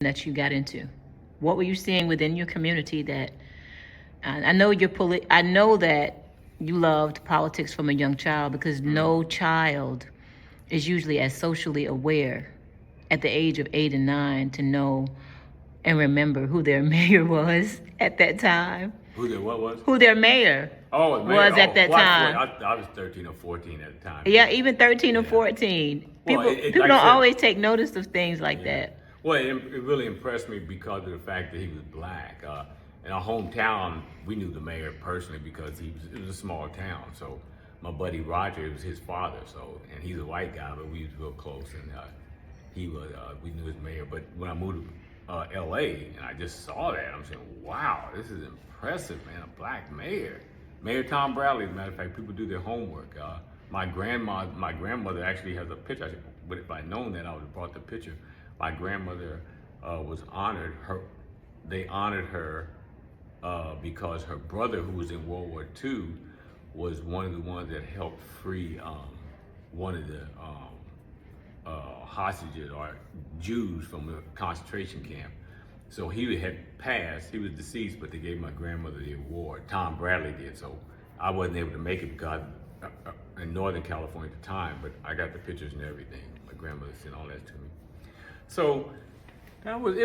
that you got into? What were you seeing within your community that I know I know that you loved politics from a young child because no child is usually as socially aware at the age of 8 and 9 to know and remember who their mayor was at that time. Who their what was? Who their mayor was at that time. I was 13 or 14 at the time. Yeah, even 13 or 14. People, people don't always take notice of things like that. Well, it really impressed me because of the fact that he was black. In our hometown, we knew the mayor personally because it was a small town. So my buddy Roger, it was his father. So, and he's a white guy, but we was real close, and we knew his mayor. But when I moved to L.A. and I just saw that, I'm saying, wow, this is impressive, man. A black mayor, Mayor Tom Bradley. As a matter of fact, people do their homework. My grandmother actually has a picture. But if I'd known that, I would have brought the picture. My grandmother was honored. They honored her because her brother, who was in World War II, was one of the ones that helped free one of the hostages or Jews from the concentration camp. So he had passed. He was deceased, but they gave my grandmother the award. Tom Bradley did. So I wasn't able to make it because in Northern California at the time, but I got the pictures and everything. My grandmother sent all that to me. So it was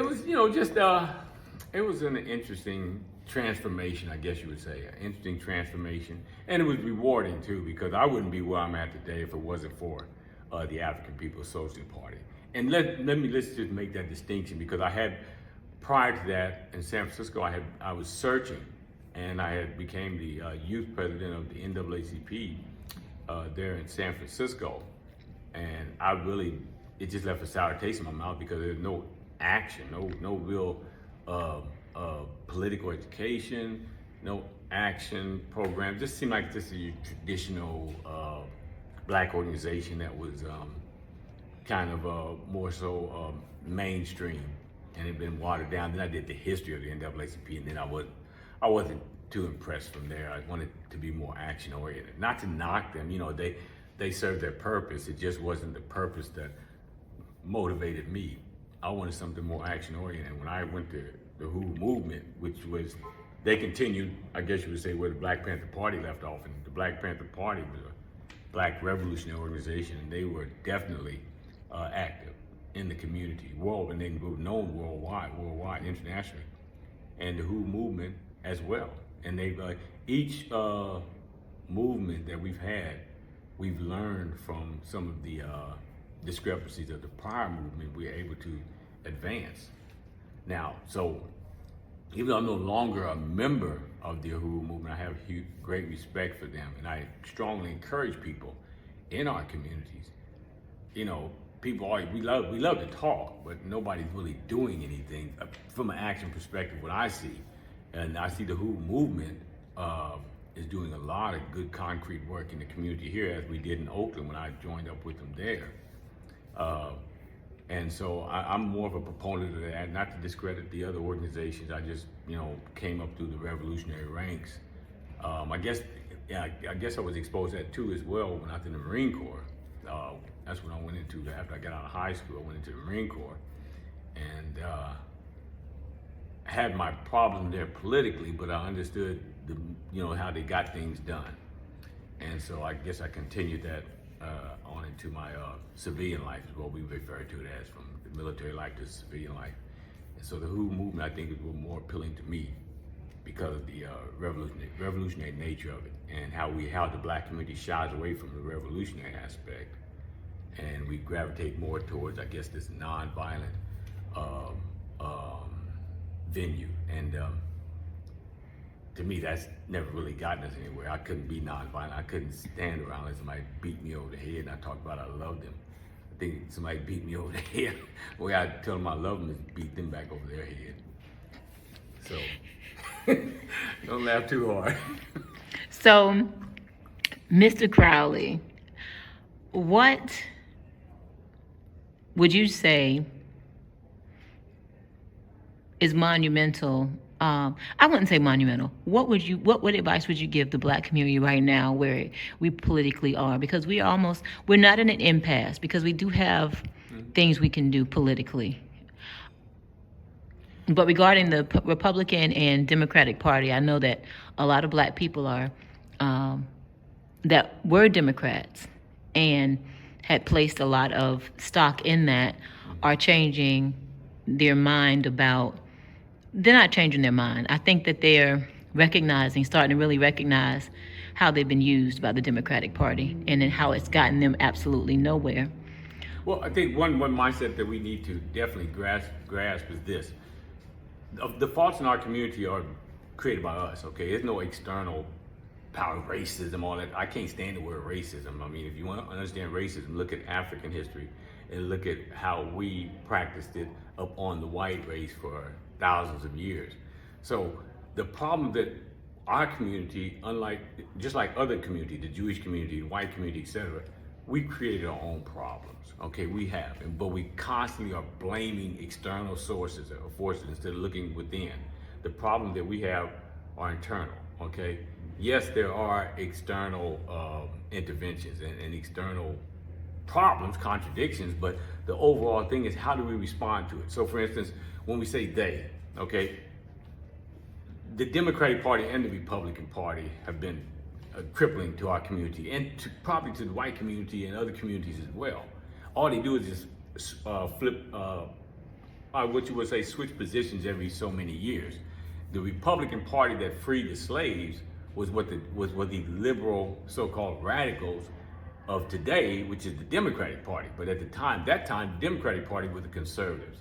it was an interesting transformation, I guess you would say, an interesting transformation. And it was rewarding too, because I wouldn't be where I'm at today if it wasn't for the African People's Socialist Party. And let's just make that distinction, because prior to that in San Francisco, I was searching, and I had became the youth president of the NAACP there in San Francisco. And it just left a sour taste in my mouth because there's no action, no real political education, no action program. It just seemed like this is a traditional black organization that was kind of more so mainstream, and it had been watered down. Then I did the history of the NAACP, and then I wasn't too impressed from there. I wanted to be more action oriented. Not to knock them, they served their purpose. It just wasn't the purpose that motivated me. I wanted something more action oriented. When I went to the WHO movement, which was, they continued, I guess you would say, where the Black Panther Party left off. And the Black Panther Party was a black revolutionary organization, and they were definitely active in the community, and they were known worldwide, internationally, and the WHO movement as well. And each movement that we've had, we've learned from some of the discrepancies of the prior movement. We're able to advance. Now, so even though I'm no longer a member of the WHO movement, I have great respect for them, and I strongly encourage people in our communities. People we love to talk, but nobody's really doing anything from an action perspective. What I see, and I see the WHO movement is doing a lot of good concrete work in the community here, as we did in Oakland when I joined up with them there. And so I'm more of a proponent of that, not to discredit the other organizations. I just, came up through the revolutionary ranks. I guess I was exposed to that too as well when I was in the Marine Corps. That's when I went into, after I got out of high school, I went into the Marine Corps, and had my problem there politically, but I understood how they got things done. And so I guess I continued that on into my civilian life, is what we refer to it as, from the military life to civilian life. And so the WHO movement, I think, is more appealing to me because of the revolutionary nature of it, and how the black community shies away from the revolutionary aspect, and we gravitate more towards, I guess, this nonviolent venue. And to me, that's never really gotten us anywhere. I couldn't be nonviolent. I couldn't stand around and somebody beat me over the head and I talk about I love them. I think somebody beat me over the head, the way I tell them I love them is beat them back over their head. So don't laugh too hard. So, Mr. Crowley, what would you say is monumental? I wouldn't say monumental. What advice would you give the black community right now where we politically are? Because we're not in an impasse, because we do have things we can do politically. But regarding the Republican and Democratic Party, I know that a lot of black people are that were Democrats and had placed a lot of stock in that are changing their mind about. They're not changing their mind. I think that they're starting to really recognize how they've been used by the Democratic Party and then how it's gotten them absolutely nowhere. Well, I think one mindset that we need to definitely grasp is this: the faults in our community are created by us. Okay, there's no external power, racism, all that. I can't stand the word racism. I mean, if you want to understand racism, look at African history and look at how we practiced it up on the white race for thousands of years. So the problem that our community, just like other community, the Jewish community, the white community, etc., we created our own problems. Okay, we have, but we constantly are blaming external sources or forces instead of looking within. The problem that we have are internal. Okay, yes, there are external interventions and external problems, contradictions, but the overall thing is, how do we respond to it? So, for instance, when we say they, okay, the Democratic Party and the Republican Party have been crippling to our community and probably to the white community and other communities as well. All they do is just flip, what you would say, switch positions every so many years. The Republican Party that freed the slaves was what the liberal so-called radicals of today, which is the Democratic Party. But at that time, the Democratic Party were the conservatives.